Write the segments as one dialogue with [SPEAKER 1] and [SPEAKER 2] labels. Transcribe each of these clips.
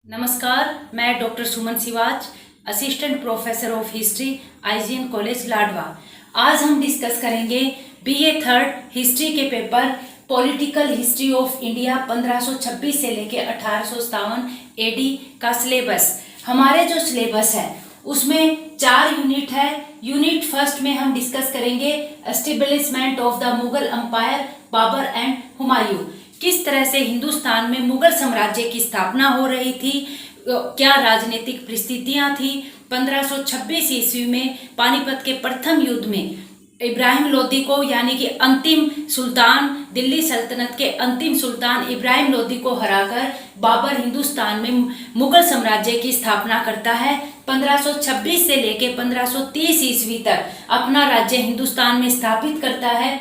[SPEAKER 1] नमस्कार, मैं doctor Suman Siwach, assistant professor of history, IGN college Ladwa. आज हम डिस्कस करेंगे बीए थर्ड हिस्ट्री के paper political history of India 1526 से लेके 1857 एडी का सिलेबस। हमारे जो सिलेबस है उसमें 4 यूनिट है। यूनिट फर्स्ट में हम डिस्कस करेंगे establishment of the Mughal empire, Babur and Humayun. किस तरह से हिंदुस्तान में मुगल साम्राज्य की स्थापना हो रही थी, क्या राजनीतिक परिस्थितियां थी। 1526 ईस्वी में पानीपत के प्रथम युद्ध में इब्राहिम लोदी को, यानी कि अंतिम सुल्तान, दिल्ली सल्तनत के अंतिम सुल्तान इब्राहिम लोदी को हराकर बाबर हिंदुस्तान में मुगल साम्राज्य की स्थापना करता है। 1526 से लेकर 1530 ईस्वी तक अपना राज्य हिंदुस्तान में स्थापित करता है।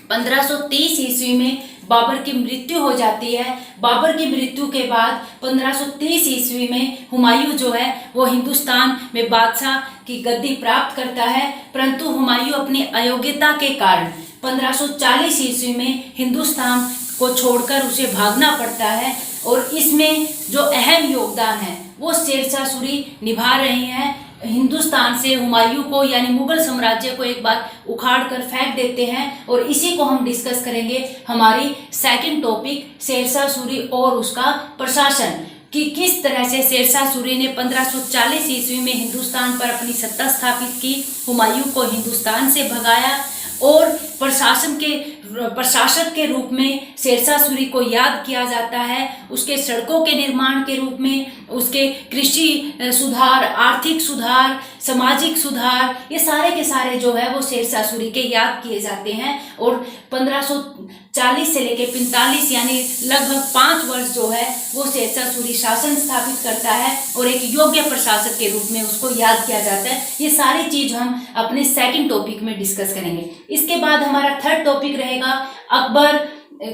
[SPEAKER 1] 1530 ईस्वी में बाबर की मृत्यु हो जाती है। बाबर की मृत्यु के बाद 1530 ईस्वी में हुमायूं जो है वो हिंदुस्तान में बादशाह की गद्दी प्राप्त करता है, परंतु हुमायूं अपनी अयोग्यता के कारण 1540 ईस्वी में हिंदुस्तान को छोड़कर उसे भागना पड़ता है। और इसमें जो अहम योगदान है वो शेरशाह सूरी निभा रहे हैं। हिंदुस्तान से हुमायूं को, यानी मुगल साम्राज्य को, एक बार उखाड़ कर फेंक देते हैं। और इसी को हम डिस्कस करेंगे हमारी सेकंड टॉपिक, शेरशाह सूरी और उसका प्रशासन, कि किस तरह से शेरशाह सूरी ने 1540 ईस्वी में हिंदुस्तान पर अपनी सत्ता स्थापित की, हुमायूं को हिंदुस्तान से भगाया। और प्रशासक के रूप में शेरशाह सूरी को याद किया जाता है, उसके सड़कों के निर्माण के रूप में, उसके कृषि सुधार, आर्थिक सुधार, सामाजिक सुधार, ये सारे के सारे जो है वो शेरशाह सूरी के याद किए जाते हैं। और 1540 से लेकर 45 यानी लगभग 5 वर्ष जो है वो शेरशाह सूरी शासन स्थापित करता है और एक योग्य प्रशासक के रूप में उसको याद किया जाता है। ये सारी चीज हम अपने सेकंड टॉपिक में डिस्कस करेंगे। इसके बाद हमारा थर्ड टॉपिक रहेगा अकबर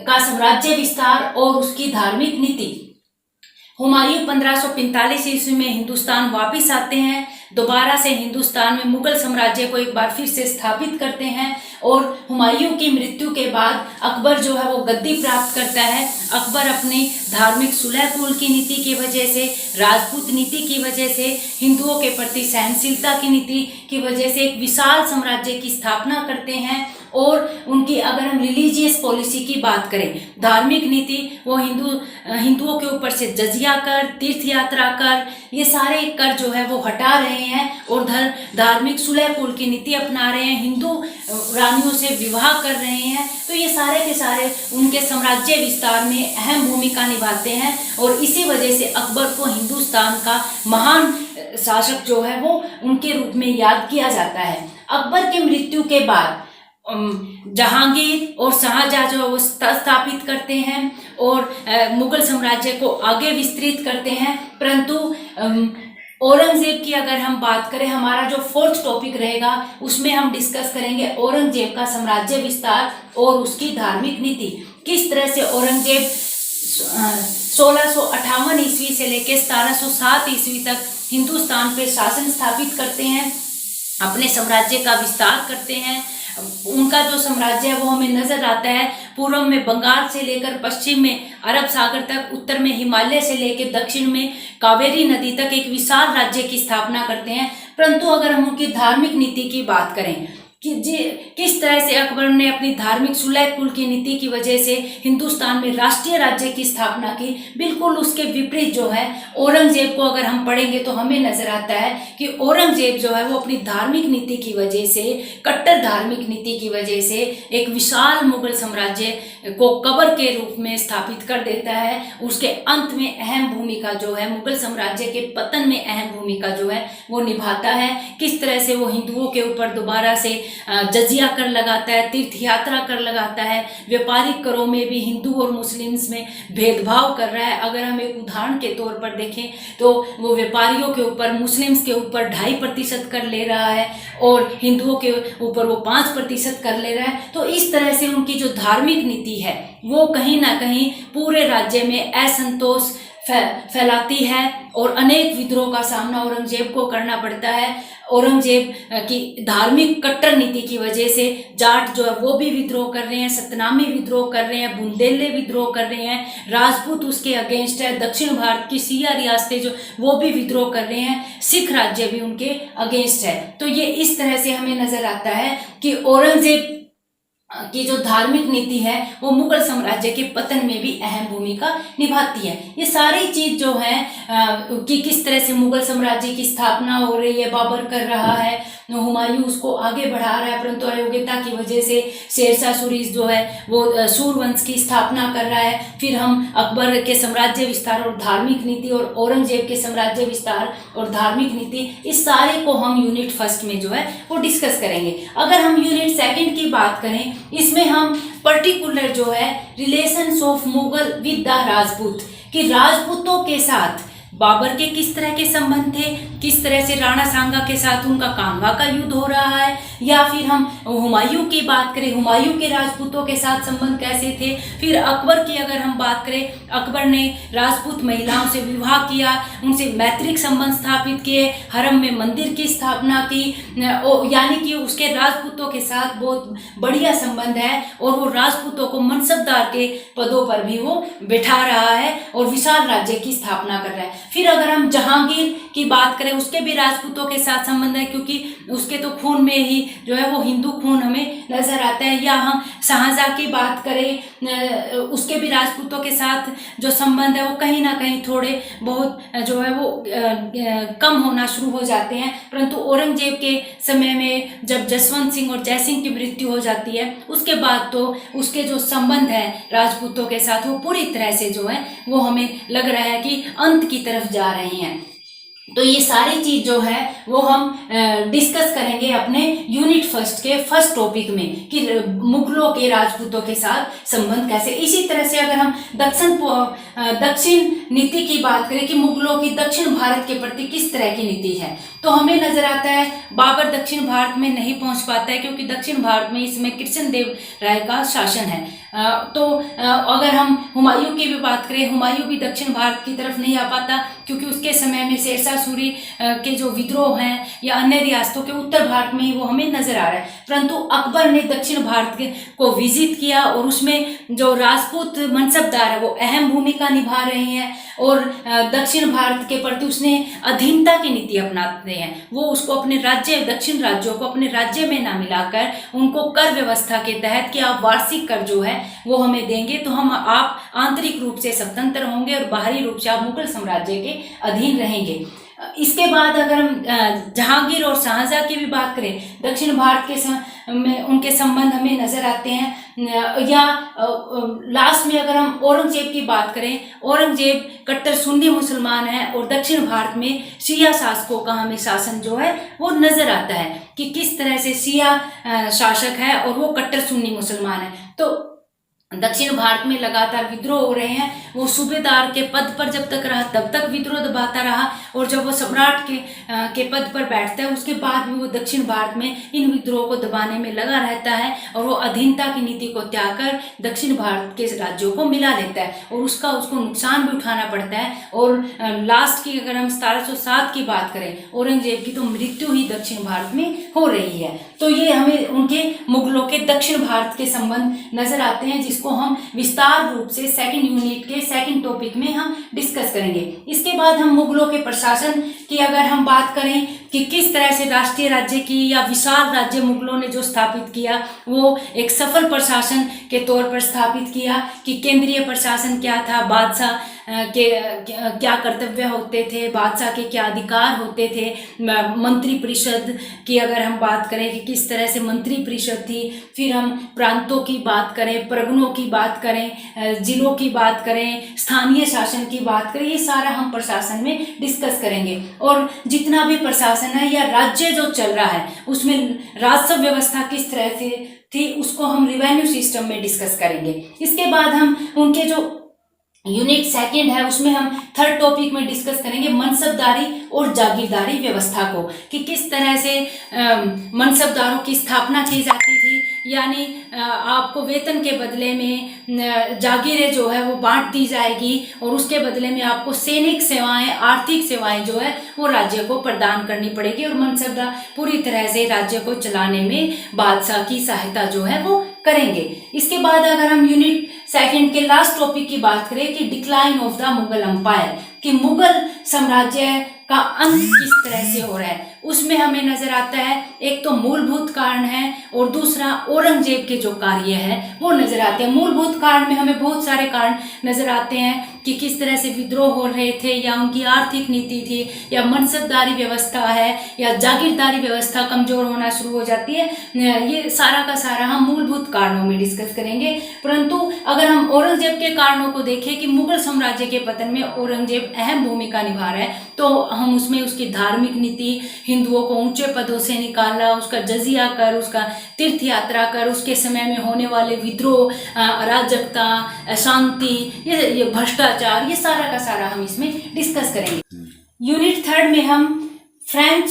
[SPEAKER 1] का साम्राज्य विस्तार और उसकी धार्मिक नीति। हुमायूं 1545 ईस्वी में हिंदुस्तान वापस आते हैं, दोबारा से हिंदुस्तान में मुगल साम्राज्य को एक बार फिर से स्थापित करते हैं। और हुमायूं की मृत्यु के बाद अकबर जो है वो गद्दी प्राप्त करता है। अकबर अपनी धार्मिक सुलह कुल की नीति की वजह से, राजपूत नीति की वजह से, हिंदुओं के प्रति सहनशीलता की नीति की वजह से एक विशाल साम्राज्य की स्थापना करते हैं। और उनकी अगर हम रिलीजियस पॉलिसी की बात करें, धार्मिक नीति, वो हिंदुओं के ऊपर से जजिया कर, तीर्थ यात्रा कर, ये सारे कर जो है वो हटा रहे हैं और धार्मिक सुलह कुल की नीति अपना रहे हैं, हिंदू रानियों से विवाह कर रहे हैं। तो ये सारे के सारे उनके साम्राज्य विस्तार में अहम भूमिका निभाते हैं और इसी वजह से अकबर को हिंदुस्तान का महान शासक जो है वो उनके रूप में याद किया जाता है। अकबर की मृत्यु के बाद जहांगीर और शाहजहां जो है वो स्थापित करते हैं और मुगल साम्राज्य को आगे विस्तृत करते हैं। परंतु औरंगजेब की अगर हम बात करें, हमारा जो फोर्थ टॉपिक रहेगा उसमें हम डिस्कस करेंगे औरंगजेब का साम्राज्य विस्तार और उसकी धार्मिक नीति। किस तरह से औरंगजेब 1658 ईस्वी से लेकर 1707 ईस्वी तक हिंदुस्तान पे शासन स्थापित करते हैं, अपने साम्राज्य का विस्तार करते हैं। उनका जो साम्राज्य है वो हमें नजर आता है, पूर्व में बंगाल से लेकर पश्चिम में अरब सागर तक, उत्तर में हिमालय से लेकर दक्षिण में कावेरी नदी तक एक विशाल राज्य की स्थापना करते हैं। परंतु अगर हम उनकी धार्मिक नीति की बात करें कि किस तरह से अकबर ने अपनी धार्मिक सुलह कुल की नीति की वजह से हिंदुस्तान में राष्ट्रीय राज्य की स्थापना की, बिल्कुल उसके विपरीत जो है औरंगजेब को अगर हम पढ़ेंगे तो हमें नजर आता है कि औरंगजेब जो है वो अपनी धार्मिक नीति की वजह से, कट्टर धार्मिक नीति की वजह से एक विशाल मुगल साम्राज्य को कब्र के रूप में स्थापित कर देता है। उसके अंत में अहम भूमिका जो है, मुगल साम्राज्य के पतन में अहम भूमिका जो है वो निभाता है। किस तरह से वो हिंदुओं के ऊपर दोबारा से जजिया कर लगाता है, तीर्थ यात्रा कर लगाता है, व्यापारिक करों में भी हिंदू और मुस्लिम्स में भेदभाव कर रहा है। अगर हम एक उदाहरण के तौर पर देखें तो वो व्यापारियों के ऊपर, मुस्लिम्स के ऊपर 2.5% कर ले रहा है और हिंदुओं के ऊपर वो 5% कर ले रहा है। तो इस तरह से उनकी जो धार्मिक नीति है वो कहीं ना कहीं पूरे राज्य में असंतोष फैलाती है और अनेक विद्रोह का सामना औरंगजेब को करना पड़ता है। औरंगजेब की धार्मिक कट्टर नीति की वजह से जाट जो है वो भी विद्रोह कर रहे हैं, सतनामी विद्रोह कर रहे हैं, बुंदेले विद्रोह कर रहे हैं, राजपूत उसके अगेंस्ट है, दक्षिण भारत की सिया रियासतें जो वो भी विद्रोह कर रहे हैं, सिख राज्य भी उनके अगेंस्ट है। तो ये इस तरह से हमें नजर आता है कि औरंगजेब की जो धार्मिक नीति है वो मुगल साम्राज्य के पतन में भी अहम भूमिका निभाती है। ये सारी चीज जो है कि किस तरह से मुगल साम्राज्य की स्थापना हो रही है, बाबर कर रहा है, हुमायूं उसको आगे बढ़ा रहा है, परंतु अयोग्यता की वजह से शेरशाह सूरी जो है वो सूरवंश की स्थापना कर रहा है। फिर हम अकबर के साम्राज्य विस्तार और धार्मिक नीति और औरंगजेब के साम्राज्य विस्तार और धार्मिक नीति, इस सारे को हम यूनिट फर्स्ट में जो है वो डिस्कस करेंगे। अगर हम यूनिट सेकंड की बात करें, इसमें हम पर्टिकुलर जो है relations of Mughal with the Rajput, कि राजपूतों के साथ बाबर के किस तरह के संबंध थे, किस तरह से राणा सांगा के साथ उनका कानवा का युद्ध हो रहा है, या फिर हम हुमायूं की बात करें, हुमायूं के राजपूतों के साथ संबंध कैसे थे। फिर अकबर की अगर हम बात करें, अकबर ने राजपूत महिलाओं से विवाह किया, उनसे मैत्रिक संबंध स्थापित किए, हरम में मंदिर की स्थापना की, यानी कि उसके राजपूतों के साथ बहुत बढ़िया संबंध है और वो राजपूतों को मनसबदार के पदों पर भी वो बिठा रहा है और विशाल राज्य की स्थापना कर रहा है। फिर अगर हम जहांगीर की बात करें, उसके भी राजपूतों के साथ संबंध है, क्योंकि उसके तो खून में ही जो है वो हिंदू खून हमें नजर आता है। या हम शाहजहां की बात करें, उसके भी राजपूतों के साथ जो संबंध है वो कहीं ना कहीं थोड़े बहुत जो है वो कम होना शुरू हो जाते हैं। परंतु औरंगजेब के समय में जब जसवंत सिंह और जयसिंह की मृत्यु हो जाती है, उसके बाद तो उसके जो संबंध है राजपूतों के साथ वो पूरी तरह से जो है वो हमें लग रहा है कि अंत की तरफ जा रहे हैं। तो ये सारी चीज जो है वो हम डिस्कस करेंगे अपने यूनिट फर्स्ट के फर्स्ट टॉपिक में, कि मुगलों के राजपूतों के साथ संबंध कैसे। इसी तरह से अगर हम दक्षिण नीति की बात करें कि मुगलों की दक्षिण भारत के प्रति किस तरह की नीति है, तो हमें नजर आता है बाबर दक्षिण भारत में नहीं पहुंच पाता है, क्योंकि दक्षिण भारत में इसमें कृष्णदेव राय का शासन है। तो अगर हम हुमायूं की भी बात करें, हुमायूं भी दक्षिण भारत की तरफ नहीं आ पाता, क्योंकि उसके समय में शेरशाह सूरी के जो विद्रोह हैं या अन्य रियासतों के उत्तर भारत में ही वो हमें नजर आ रहा है। परंतु अकबर ने दक्षिण भारत को विजिट किया और उसमें जो राजपूत मनसबदार है वो अहम भूमिका निभा रहे हैं और दक्षिण भारत के प्रति उसने अधीनता की नीति अपनाते हैं। वो उसको अपने राज्य, दक्षिण राज्यों को अपने राज्य में ना मिलाकर उनको कर व्यवस्था के तहत कि आप वार्षिक कर जो है वो हमें देंगे तो हम आप आंतरिक रूप से स्वतंत्र होंगे और बाहरी रूप से आप मुगल साम्राज्य के अधीन रहेंगे। इसके बाद अगर हम जहांगीर और शाहजहां की भी बात करें, दक्षिण भारत के में उनके संबंध हमें नजर आते हैं। या लास्ट में अगर हम औरंगजेब की बात करें, औरंगजेब कट्टर सुन्नी मुसलमान है और दक्षिण भारत में शिया शासकों का हमें शासन जो है वो नजर आता है कि किस तरह से शिया शासक है और वो कट्टर सुन्नी मुसलमान है। तो दक्षिण भारत में लगातार विद्रोह हो रहे हैं। वो सूबेदार के पद पर जब तक रहा तब तक विद्रोह दबाता रहा और जब वो सम्राट के पद पर बैठता है उसके बाद भी वो दक्षिण भारत में इन विद्रोह को दबाने में लगा रहता है और वो अधीनता की नीति को त्याग कर दक्षिण भारत के राज्यों को मिला लेता है और उसको नुकसान भी उठाना पड़ता है। और लास्ट की अगर हम 1707 की बात करें, औरंगजेब की तो मृत्यु ही दक्षिण भारत में हो रही है। तो ये हमें उनके मुगलों के दक्षिण भारत के संबंध नजर आते हैं, जिसको हम विस्तार रूप से सेकंड यूनिट के सेकंड टॉपिक में हम डिस्कस करेंगे। इसके बाद हम मुगलों के प्रशासन की अगर हम बात करें कि किस तरह से राष्ट्रीय राज्य की या विशाल राज्य मुगलों ने जो स्थापित किया वो एक सफल प्रशासन के तौर पर स्थापित किया, कि केंद्रीय प्रशासन क्या था, बादशाह के क्या कर्तव्य होते थे, बादशाह के क्या अधिकार होते थे, मंत्री परिषद की अगर हम बात करें कि किस तरह से मंत्री परिषद थी, फिर हम प्रांतों की बात करें, परगनों की बात करें, जिलों की बात करें, स्थानीय शासन की बात करें, ये सारा हम प्रशासन में डिस्कस करेंगे। और जितना भी प्रशासन है या राज्य जो चल रहा है उसमें राजस्व व्यवस्था किस तरह से थी उसको हम रिवेन्यू सिस्टम में डिस्कस करेंगे। इसके बाद हम उनके जो यूनिट सेकंड है उसमें हम थर्ड टॉपिक में डिस्कस करेंगे मनसबदारी और जागीरदारी व्यवस्था को, कि किस तरह से मनसबदारों की स्थापना की जाती थी यानी आपको वेतन के बदले में जागीरें जो है वो बांट दी जाएगी और उसके बदले में आपको सैनिक सेवाएं, आर्थिक सेवाएं जो है वो राज्य को प्रदान करनी पड़ेगी और मनसबदार पूरी तरह से राज्य को चलाने में बादशाह की सहायता जो है वो करेंगे। इसके बाद अगर हम यूनिट सेकंड के लास्ट टॉपिक की बात करें कि decline of the Mughal empire, कि मुगल साम्राज्य का अंत किस तरह से हो रहा है, उसमें हमें नजर आता है एक तो मूलभूत कारण है और दूसरा औरंगजेब के जो कार्य है वो नजर आते हैं। मूलभूत कारण में हमें बहुत सारे कारण नजर आते हैं कि किस तरह से विद्रोह हो रहे थे, या उनकी आर्थिक नीति थी, या मनसबदारी व्यवस्था है, या जागीरदारी व्यवस्था कमजोर होना शुरू हो जाती है। ये सारा का सारा हम मूलभूत कारणों में डिस्कस करेंगे। परंतु अगर हम औरंगजेब के कारणों को देखें कि मुगल साम्राज्य के पतन में औरंगजेब अहम भूमिका निभा रहा है, तो हम उसमें उसकी धार्मिक नीति, हिंदुओं को ऊंचे पदों से निकालना, उसका जजिया कर, उसका तीर्थ यात्रा कर, उसके समय में होने वाले विद्रोह, अराजकता, अशांति, ये भ्रष्टाचार, ये सारा का सारा हम इसमें डिस्कस करेंगे। यूनिट थर्ड में हम फ्रेंच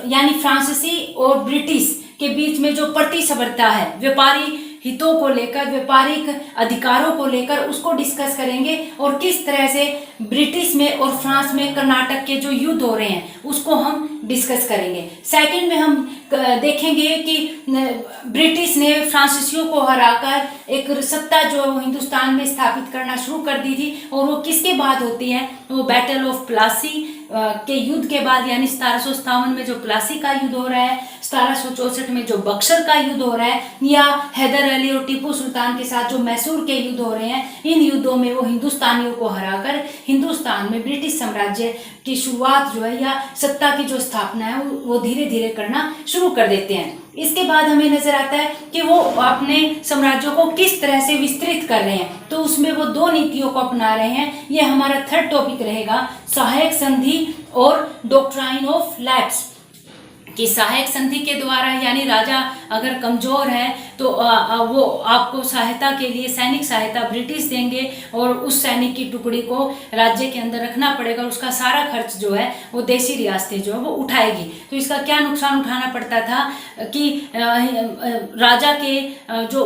[SPEAKER 1] यानी फ्रांसीसी और ब्रिटिश के बीच में जो प्रतिस्पर्धा है, व्यापारी हितों को लेकर, व्यापारिक अधिकारों को लेकर, उसको डिस्कस करेंगे और किस तरह से ब्रिटिश में और फ्रांस में कर्नाटक के जो युद्ध हो रहे हैं उसको हम डिस्कस करेंगे। सेकंड में हम देखेंगे कि ब्रिटिश ने फ्रांसीसियों को हराकर एक सत्ता जो है वो हिंदुस्तान में स्थापित करना शुरू कर दी थी, और वो किसके बाद होती है, वो बैटल ऑफ प्लासी के युद्ध के बाद, यानी 1757 में जो प्लासी का युद्ध हो रहा है, 1764 में जो बक्सर का युद्ध हो रहा है, या हैदर अली और टीपू सुल्तान के साथ जो मैसूर के युद्ध हो रहे हैं, इन युद्धों में वो हिंदुस्तानियों को हराकर हिंदुस्तान में ब्रिटिश साम्राज्य की शुरुआत जो है, या सत्ता की जो स्थापना है वो धीरे धीरे करना शुरू कर देते हैं। इसके बाद हमें नजर आता है कि वो अपने साम्राज्यों को किस तरह से विस्तृत कर रहे हैं, तो उसमें वो दो नीतियों को अपना रहे हैं। ये हमारा थर्ड टॉपिक रहेगा, सहायक संधि और डॉक्ट्राइन ऑफ लैप्स, कि सहायक संधि के द्वारा, यानी राजा अगर कमजोर है तो वो आपको सहायता के लिए सैनिक सहायता ब्रिटिश देंगे और उस सैनिक की टुकड़ी को राज्य के अंदर रखना पड़ेगा, उसका सारा खर्च जो है वो देशी रियासतें जो है वो उठाएगी। तो इसका क्या नुकसान उठाना पड़ता था कि राजा के जो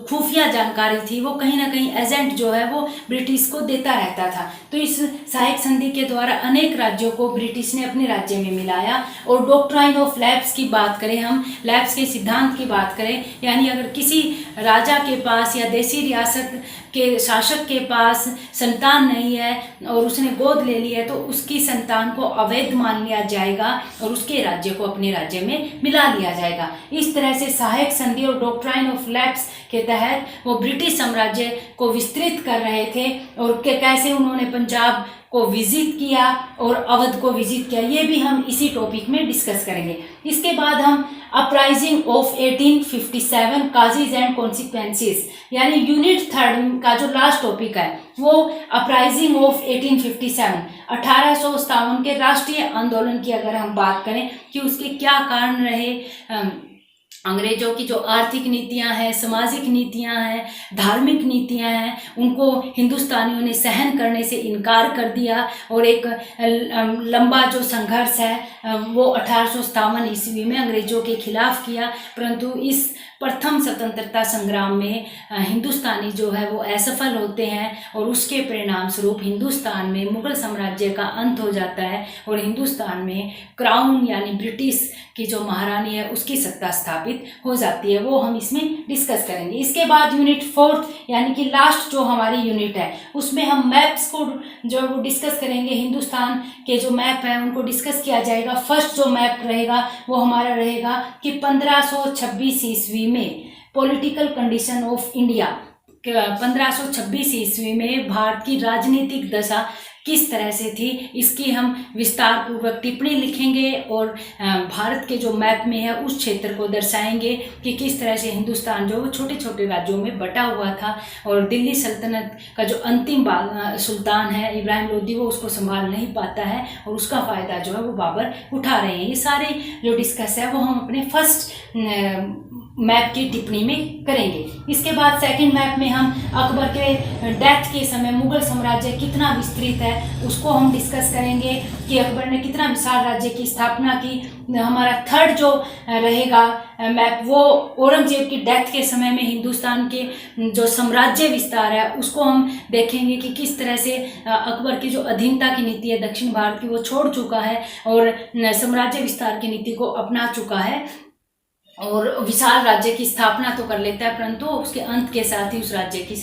[SPEAKER 1] खुफिया जानकारी थी वो कहीं ना कहीं एजेंट जो है वो ब्रिटिश को देता रहता था। तो इस सहायक संधि के द्वारा अनेक राज्यों को ब्रिटिश ने अपने राज्य में मिलाया। और डॉक्ट्राइन ऑफ लैप्स की बात करें, हम लैप्स के सिद्धांत की बात करें, यानी अगर किसी राजा के पास या देशी रियासत के शासक के पास संतान नहीं है और उसने गोद ले ली है, तो उसकी संतान को अवैध मान लिया जाएगा और उसके राज्य को अपने राज्य में मिला लिया जाएगा। इस तरह से सहायक संधि और डॉक्ट्राइन ऑफ लैप्स के तहत वो ब्रिटिश साम्राज्य को विस्तृत कर रहे थे, और कैसे उन्होंने पंजाब को विजिट किया और अवध को विजिट किया, ये भी हम इसी टॉपिक में डिस्कस करेंगे। इसके बाद हम uprising of 1857 causes and consequences, यानी यूनिट थर्ड का जो लास्ट टॉपिक है वो अपराइजिंग ऑफ 1857 1857 के राष्ट्रीय आंदोलन की अगर हम बात करें कि उसके क्या कारण रहे। अंग्रेजों की जो आर्थिक नीतियां हैं, सामाजिक नीतियां हैं, धार्मिक नीतियां हैं, उनको हिंदुस्तानियों ने सहन करने से इनकार कर दिया और एक लंबा जो संघर्ष है वो 1857 ईस्वी में अंग्रेजों के खिलाफ किया। परंतु इस प्रथम स्वतंत्रता संग्राम में हिंदुस्तानी जो है वो असफल होते हैं और उसके परिणाम स्वरूप हिंदुस्तान में मुगल साम्राज्य का अंत हो जाता है और हिंदुस्तान में क्राउन यानी ब्रिटिश की जो महारानी है उसकी सत्ता स्थापित हो जाती है। वो हम इसमें डिस्कस करेंगे। इसके बाद यूनिट फोर्थ यानी कि लास्ट जो हमारी यूनिट है उसमें हम मैप्स को जो वो डिस्कस करेंगे। हिंदुस्तान के जो मैप हैं उनको डिस्कस किया जाएगा। फर्स्ट जो मैप रहेगा वो हमारा रहेगा कि 1526 ईस्वी में पॉलिटिकल कंडीशन ऑफ इंडिया, 1526 ईस्वी में भारत की राजनीतिक दशा किस तरह से थी, इसकी हम विस्तार पूर्वक टिप्पणी लिखेंगे और भारत के जो मैप में है उस क्षेत्र को दर्शाएंगे कि किस तरह से हिंदुस्तान जो छोटे छोटे राज्यों में बटा हुआ था और दिल्ली सल्तनत का जो अंतिम सुल्तान है इब्राहिम लोदी वो उसको संभाल नहीं पाता है और उसका फ़ायदा जो है वो बाबर उठा रहे हैं। ये सारे जो डिस्कस है वो हम अपने फर्स्ट मैप की टिप्पणी में करेंगे। इसके बाद सेकंड मैप में हम अकबर के डेथ के समय मुगल साम्राज्य कितना विस्तृत है उसको हम डिस्कस करेंगे कि अकबर ने कितना विशाल राज्य की स्थापना की। हमारा थर्ड जो रहेगा मैप वो औरंगजेब की डेथ के समय में हिंदुस्तान के जो साम्राज्य विस्तार है उसको हम देखेंगे कि किस तरह से अकबर की जो अधीनता की नीति है दक्षिण भारत की वो छोड़ चुका है और साम्राज्य विस्तार की नीति को अपना चुका है और विशाल राज्य की स्थापना तो कर लेता है परंतु उसके अंत के साथ ही उस राज्य की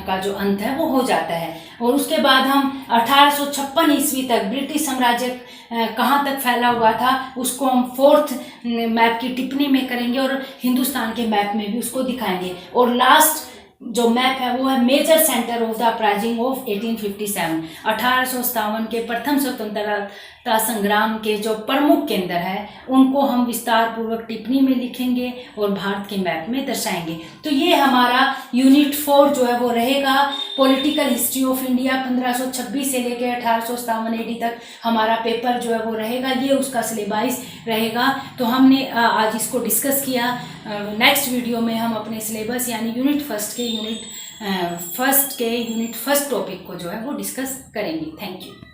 [SPEAKER 1] का जो अंत है वो हो जाता है। और उसके बाद हम 1856 ईस्वी तक ब्रिटिश साम्राज्य कहाँ तक फैला हुआ था उसको हम फोर्थ मैप की टिप्पणी में करेंगे और हिंदुस्तान के मैप में भी उसको दिखाएंगे। और लास्ट जो मैप है वो है major centre of the uprising of 1857, 1857 के प्रथम स्वतंत्रता संग्राम के जो प्रमुख केंद्र है उनको हम विस्तार पूर्वक टिप्पणी में लिखेंगे और भारत के मैप में दर्शाएंगे। तो ये हमारा यूनिट 4 जो है वो रहेगा पॉलिटिकल हिस्ट्री ऑफ इंडिया 1526 से लेकर 1857 AD तक हमारा पेपर जो है वो रहेगा, ये उसका सिलेबस रहेगा। तो हमने आज इसको डिस्कस किया। नेक्स्ट वीडियो में हम अपने सिलेबस यानी यूनिट फर्स्ट के यूनिट फर्स्ट टॉपिक को जो है वो डिस्कस करेंगे। Thank you.